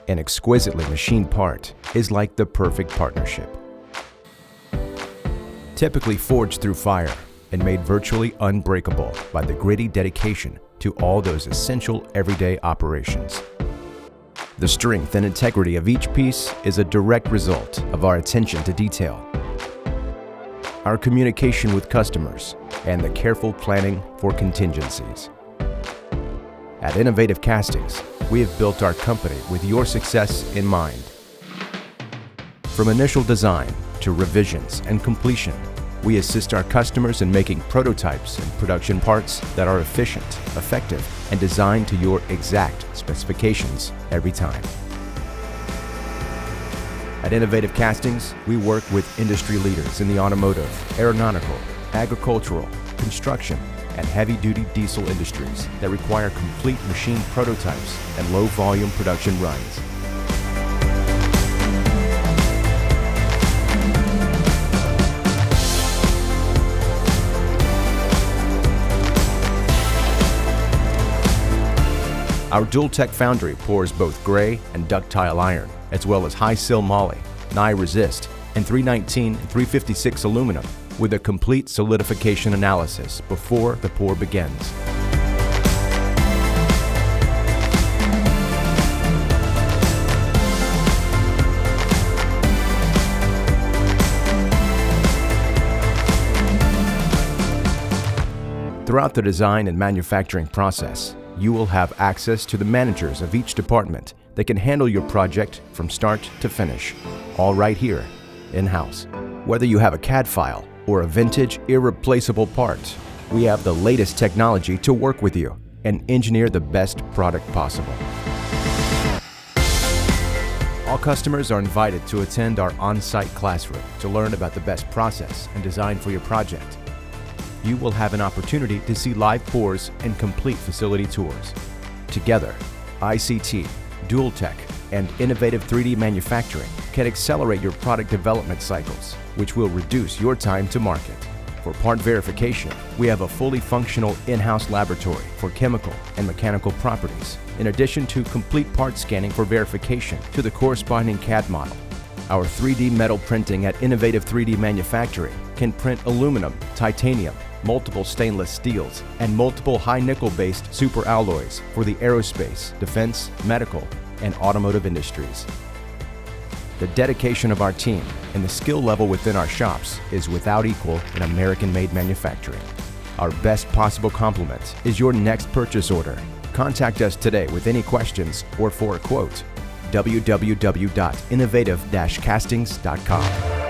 An exquisitely machined part is like the perfect partnership. Typically forged through fire and made virtually unbreakable by the gritty dedication to all those essential everyday operations. The strength and integrity of each piece is a direct result of our attention to detail, our communication with customers, and the careful planning for contingencies. At Innovative Castings, we have built our company with your success in mind. From initial design to revisions and completion, we assist our customers in making prototypes and production parts that are efficient, effective, and designed to your exact specifications every time. At Innovative Castings, we work with industry leaders in the automotive, aeronautical, agricultural, construction, and heavy-duty diesel industries that require complete machine prototypes and low-volume production runs. Our dual-tech foundry pours both gray and ductile iron, as well as high-sil moly, resist, and 319 and 356 aluminum, with a complete solidification analysis before the pour begins. Throughout the design and manufacturing process, you will have access to the managers of each department that can handle your project from start to finish, all right here, in-house. Whether you have a CAD file or a vintage, irreplaceable part, we have the latest technology to work with you and engineer the best product possible. All customers are invited to attend our on-site classroom to learn about the best process and design for your project. You will have an opportunity to see live pours and complete facility tours. Together, ICT, Dual-Tech, and Innovative 3D Manufacturing can accelerate your product development cycles, which will reduce your time to market. For part verification, we have a fully functional in-house laboratory for chemical and mechanical properties, in addition to complete part scanning for verification to the corresponding CAD model. Our 3D metal printing at Innovative 3D Manufacturing can print aluminum, titanium, multiple stainless steels, and multiple high nickel-based super alloys for the aerospace, defense, medical, and automotive industries. The dedication of our team and the skill level within our shops is without equal in American-made manufacturing. Our best possible complement is your next purchase order. Contact us today with any questions or for a quote. www.innovative-castings.com